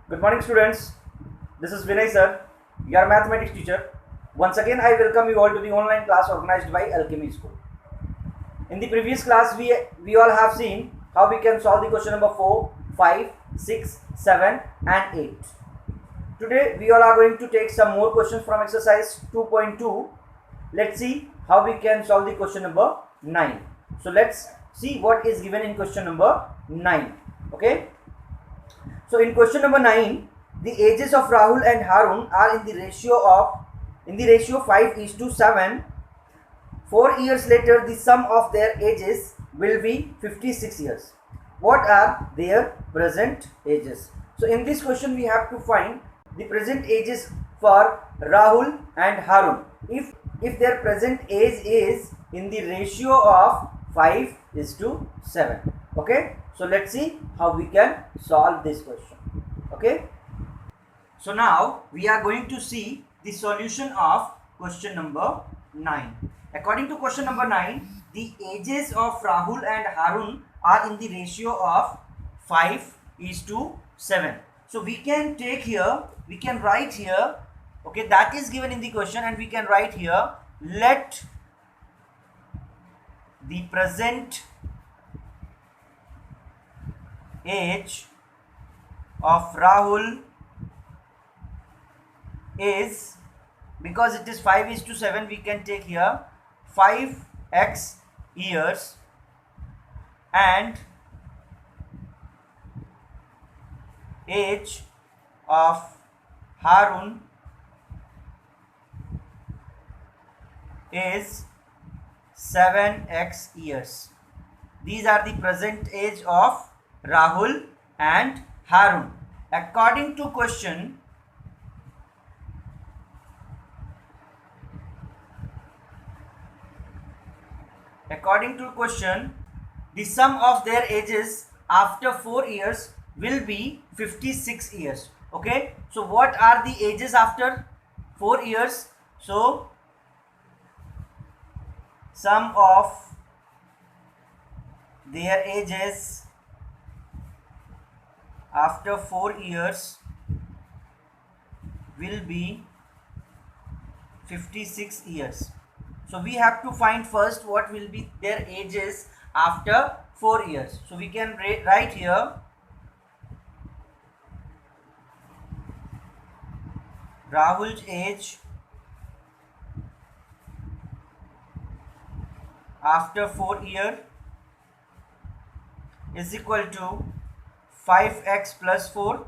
Good morning, students. This is Vinay sir, your mathematics teacher. Once again, I welcome you all to the online class organized by Alchemy School. In the previous class, we all have seen how we can solve the question number 4, 5, 6, 7 and 8. Today, we all are going to take some more questions from exercise 2.2. Let's see how we can solve the question number 9. So, let's see what is given in question number 9. Okay. So in question number 9, the ages of Rahul and Harun are in the ratio 5:7. 4 years later, the sum of their ages will be 56 years. What are their present ages? So in this question, we have to find the present ages for Rahul and Harun. If their present age is in the ratio of 5:7. Okay. So let's see how we can solve this question. Okay. So now we are going to see the solution of question number 9. According to question number 9, the ages of Rahul and Harun are in the ratio of 5:7. So we can take here, we can write here, okay, that is given in the question, and we can write here, let the present age of Rahul is, because it is 5:7, we can take here 5x years, and age of Harun is 7x years. These are the present age of Rahul and Harun. According to question, the sum of their ages after 4 years will be 56 years. Okay, so what are the ages after 4 years? So sum of their ages after 4 years will be 56 years. So we have to find first what will be their ages after 4 years. So we can write here Rahul's age after 4 years is equal to 5x plus 4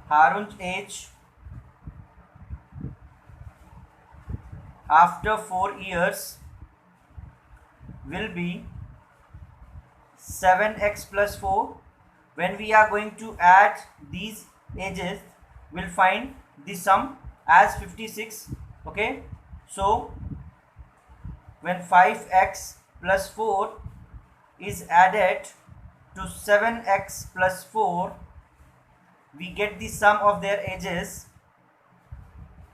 Harun's age after 4 years will be 7x plus 4. When we are going to add these ages, we'll find the sum as 56. Okay, so when 5x plus 4 is added to 7x plus 4, we get the sum of their ages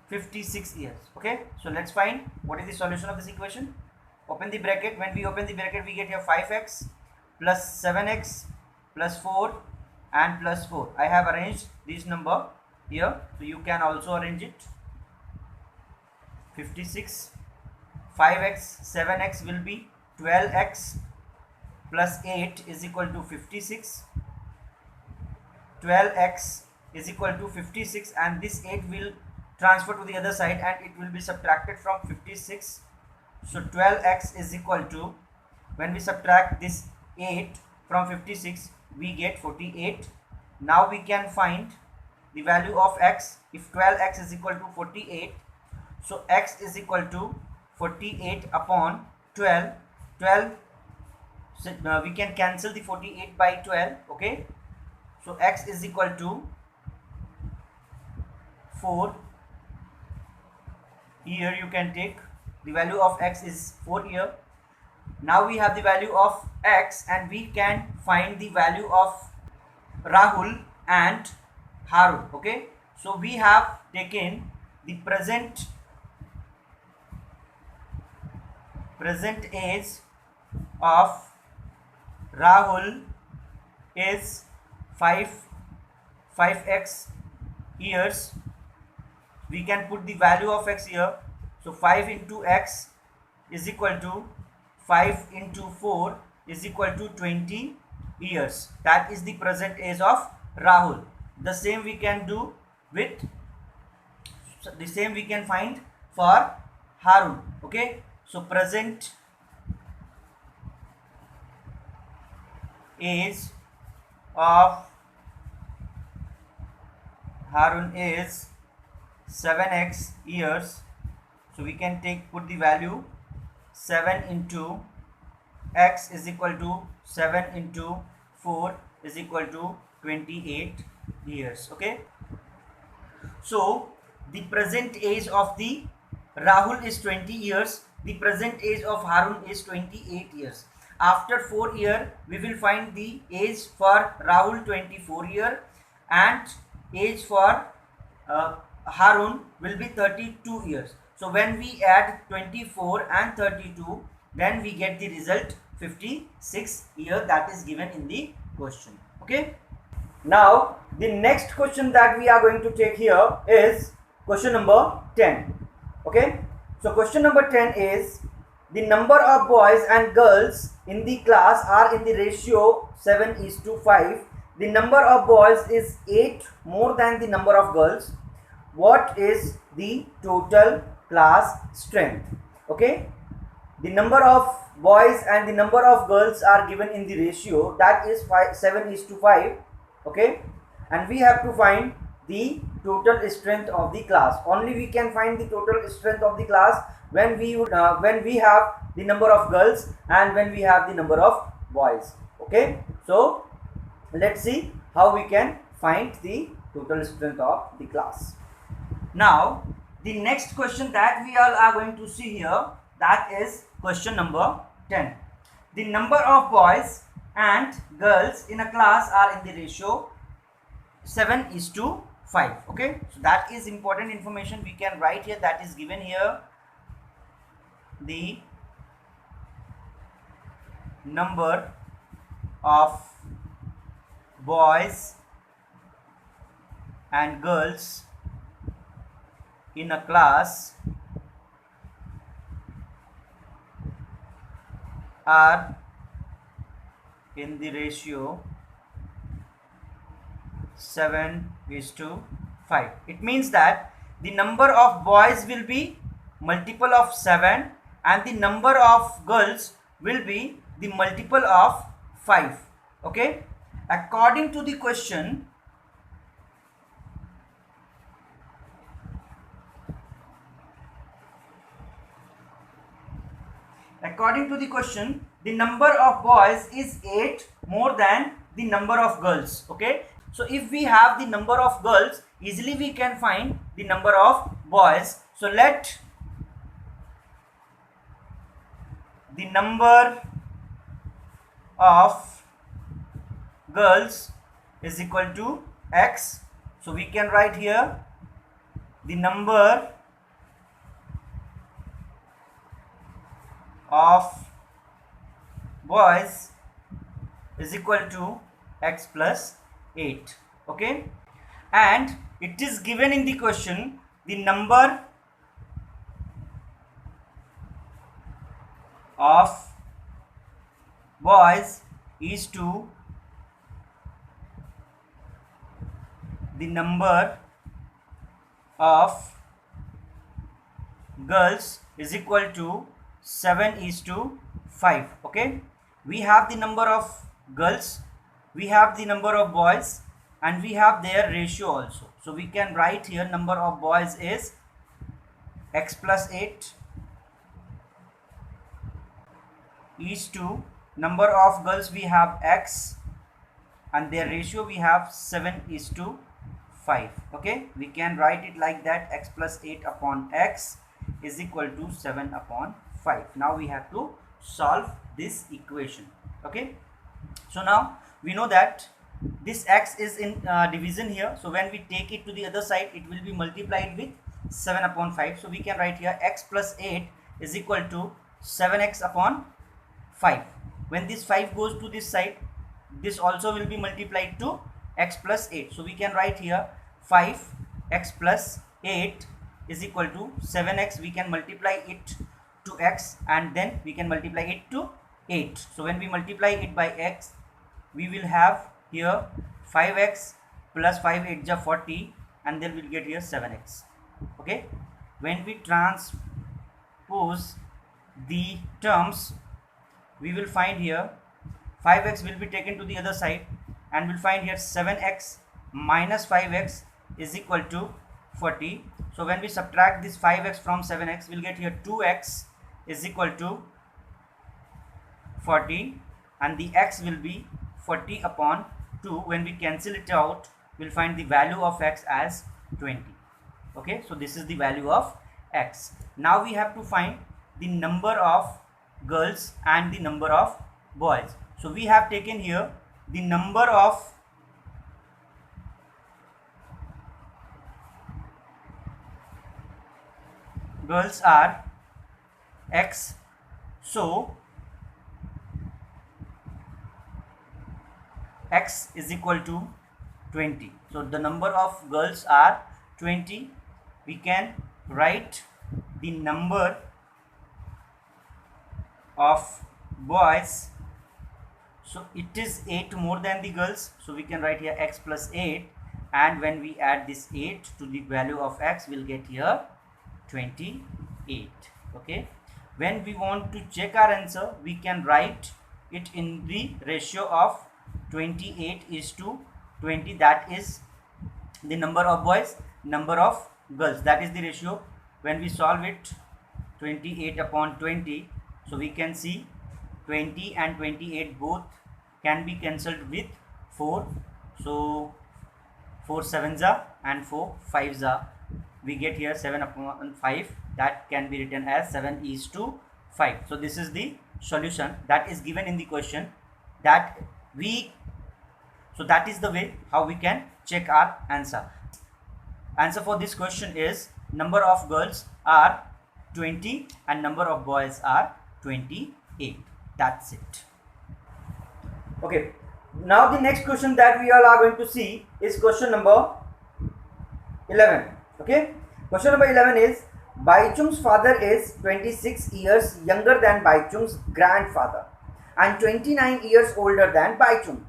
56 years. Okay, so let's find what is the solution of this equation. Open the bracket. When we open the bracket, we get here 5x plus 7x plus 4 and plus 4. I have arranged this number here, so you can also arrange it. 56, 5x, 7x will be 12x plus 8 is equal to 56. 12x is equal to 56, and this 8 will transfer to the other side and it will be subtracted from 56. So 12x is equal to, when we subtract this 8 from 56, we get 48. Now we can find the value of x. If 12x is equal to 48, so x is equal to 48 upon 12. 12, so we can cancel the 48 by 12. Okay, so x is equal to 4. Here you can take the value of x is 4 here. Now we have the value of x, and we can find the value of Rahul and Harun. Okay, so we have taken the present present age of Rahul is 5x years. We can put the value of x here. So 5 into x is equal to 5 into 4 is equal to 20 years. That is the present age of Rahul. The same we can do with, the same we can find for Harun. Okay, so present age of Harun is 7x years. So we can put the value 7 into x is equal to 7 into 4 is equal to 28 years. Okay, so the present age of the Rahul is 20 years. The present age of Harun is 28 years. After 4 years, we will find the age for Rahul 24 years and age for Harun will be 32 years. So when we add 24 and 32, then we get the result 56 years that is given in the question. Okay. Now the next question that we are going to take here is question number 10. Okay. So question number 10 is the number of boys and girls in the class are in the ratio 7:5. The number of boys is 8 more than the number of girls. What is the total class strength? Okay, the number of boys and the number of girls are given in the ratio that is 7:5. Okay, and we have to find the total strength of the class. Only we can find the total strength of the class when we have the number of girls and when we have the number of boys. Okay, so let's see how we can find the total strength of the class. Now the next question that we all are going to see here, that is question number 10. The number of boys and girls in a class are in the ratio 7:5. Okay, so that is important information we can write here, that is given here. The number of boys and girls in a class are in the ratio 7:5. It means that the number of boys will be multiple of 7 and the number of girls will be the multiple of 5. Okay, according to the question, the number of boys is 8 more than the number of girls. Okay, so if we have the number of girls, easily we can find the number of boys. So let the number of girls is equal to x. So we can write here the number of boys is equal to x plus 8. Okay, and it is given in the question the number of boys is to the number of girls is equal to 7:5. Okay, we have the number of girls, we have the number of boys, and we have their ratio also. So we can write here number of boys is x plus 8 is to number of girls we have x and their ratio we have 7:5. Okay, we can write it like that, x plus 8 upon x is equal to 7/5. Now we have to solve this equation. Okay, so now we know that this x is in division here, so when we take it to the other side it will be multiplied with 7/5. So we can write here x plus 8 is equal to 7x upon 5. When this 5 goes to this side, this also will be multiplied to x plus 8. So we can write here 5x plus 8 is equal to 7x. We can multiply it to x and then we can multiply it to 8. So when we multiply it by x, we will have here 5x plus 5 8 is 40, and then we'll get here 7x. Okay, when we transpose the terms, we will find here 5x will be taken to the other side, and we'll find here 7x minus 5x is equal to 40. So when we subtract this 5x from 7x, we'll get here 2x is equal to 40, and the x will be 40 upon 2. When we cancel it out, we'll find the value of x as 20. Okay, so this is the value of x. Now we have to find the number of girls and the number of boys. So we have taken here the number of girls are x. So x is equal to 20. So the number of girls are 20. We can write the number of boys. So it is 8 more than the girls. So we can write here x plus 8, and when we add this 8 to the value of x, we'll get here 28. Okay, when we want to check our answer, we can write it in the ratio of 28 is to 20. That is the number of boys, number of girls. That is the ratio. When we solve it, 28 upon 20, so we can see 20 and 28 both can be cancelled with 4. So 4 sevens are and 4 fives are. We get here 7 upon 5. That can be written as 7 is to 5. So this is the solution that is given in the question. That is the way how we can check our answer. Answer for this question is number of girls are 20 and number of boys are 28. That's it. Okay, now the next question that we all are going to see is question number 11. Okay, question number 11 is Baichung's father is 26 years younger than Baichung's grandfather and 29 years older than Baichung.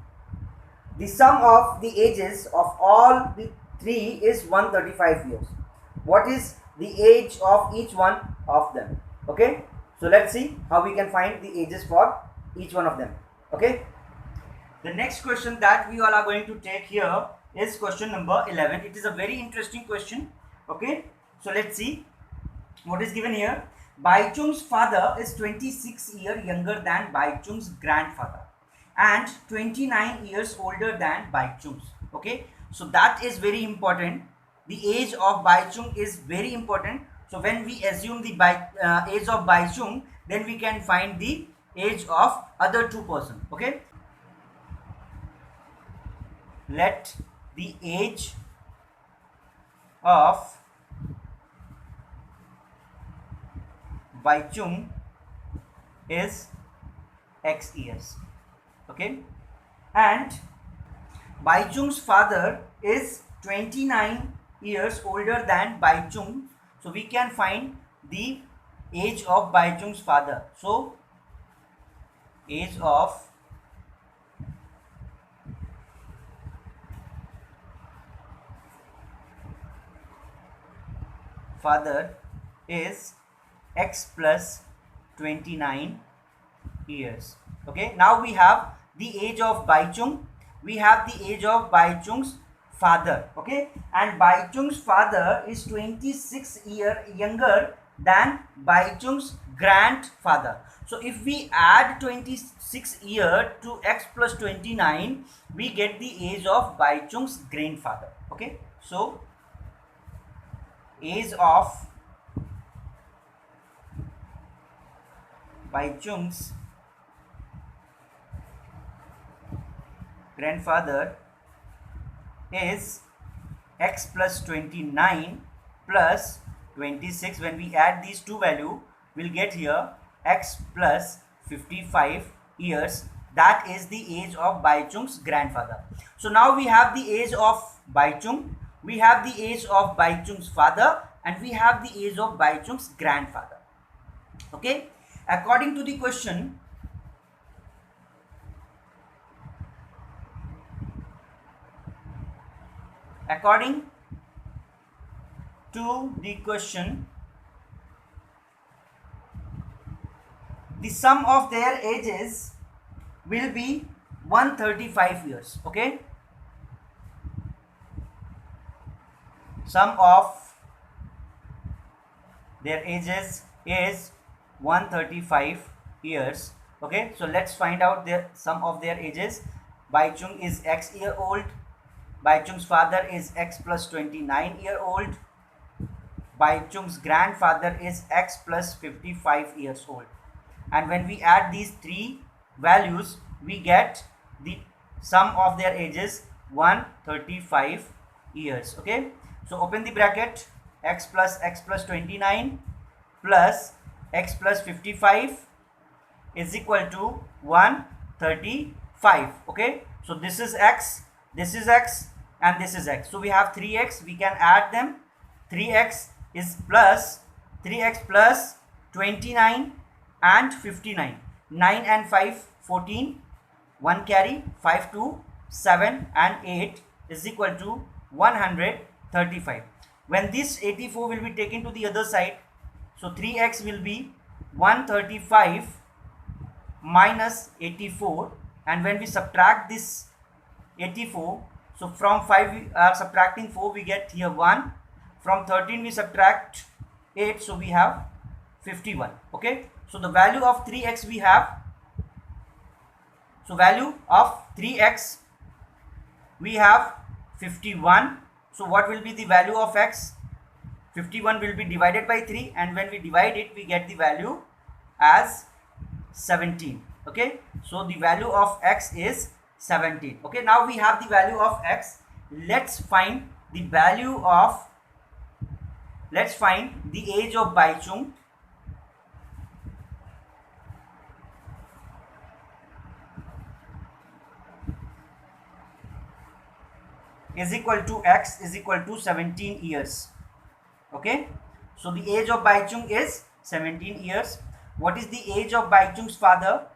The sum of the ages of all the three is 135 years. What is the age of each one of them? Okay, so let's see how we can find the ages for each one of them. Okay, the next question that we all are going to take here is question number 11. It is a very interesting question. Okay, so let's see what is given here. Baichung's father is 26 years younger than Baichung's grandfather and 29 years older than Baichung's. Okay, so that is very important. The age of Baichung is very important. So when we assume the age of Baichung, then we can find the age of other two persons. Okay, let the age of Baichung is x years. Okay, and Baichung's father is 29 years older than Baichung. So we can find the age of Baichung's father. So age of father is x plus 29 years. Okay, now we have the age of Baichung, we have the age of Baichung's father. Okay, and Baichung's father is 26 years younger than Baichung's grandfather. So if we add 26 years to x plus 29, we get the age of Baichung's grandfather. Okay, so age of Baichung's grandfather is x plus 29 plus 26. When we add these two values, we'll get here x plus 55 years. That is the age of Baichung's grandfather. So now we have the age of Baichung, we have the age of Baichung's father, and we have the age of Baichung's grandfather. Okay, according to the question, the sum of their ages will be 135 years. Okay, sum of their ages is 135 years. Okay, so let's find out the sum of their ages. Baichung is x year old, Baichung's father is x plus 29 year old, Baichung's grandfather is x plus 55 years old, and when we add these three values we get the sum of their ages 135 years. Okay, so open the bracket, x plus 29 plus x plus 55 is equal to 135. Okay, so this is x, this is x, and this is x. So we have 3x, we can add them. 3x is plus 3x plus 29 and 59. 9 and 5, 14. 1 carry, 5 2, 7 and 8 is equal to 135. When this 84 will be taken to the other side, so 3x will be 135 minus 84, and when we subtract this 84, so from 5 we are subtracting 4, we get here 1. From 13 we subtract 8, so we have 51. Okay, so the value of 3x we have, so value of 3x we have 51. So what will be the value of x? 51 will be divided by 3, and when we divide it we get the value as 17. Okay, so the value of x is 17. Okay, now we have the value of x. Let's find the age of Baichung. Is equal to x is equal to 17 years. Okay, so the age of Baichung is 17 years. What is the age of Baichung's father?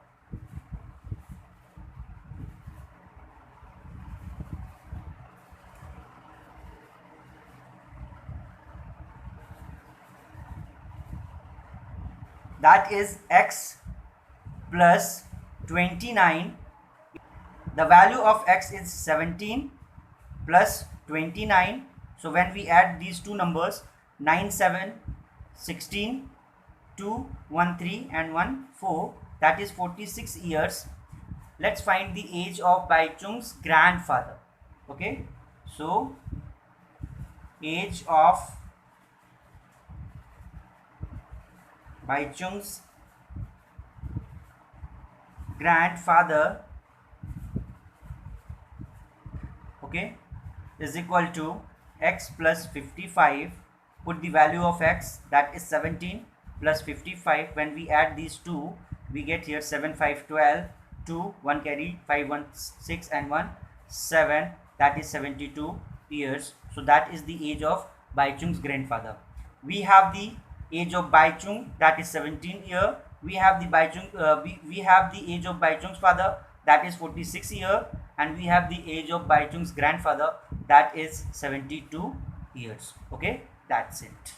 That is x plus 29. The value of x is 17 plus 29. So when we add these two numbers, 9 7 16, 2 1 3 and 1 4, that is 46 years. Let's find the age of Baichung's grandfather. Okay, so age of Baichung's grandfather, okay, is equal to x plus 55. Put the value of x, that is 17 plus 55. When we add these two, we get here 7 5 12, 2 1 carry, 5 1 6 and 1 7, that is 72 years. So that is the age of Baichung's grandfather. We have the age of Baichung, that is 17 year. We have the we have the age of Baichung's father, that is 46 year, and we have the age of Baichung's grandfather, that is 72 years. Okay, that's it.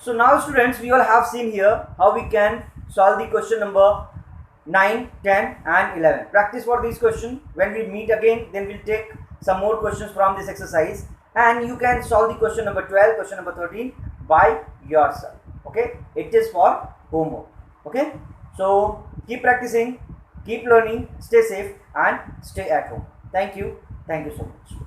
So now students, we all have seen here how we can solve the question number 9, 10 and 11. Practice for these questions. When we meet again, then we'll take some more questions from this exercise, and you can solve the question number 12, question number 13 by yourself. Okay, it is for homework. Okay, so keep practicing, keep learning, stay safe and stay at home. Thank you so much.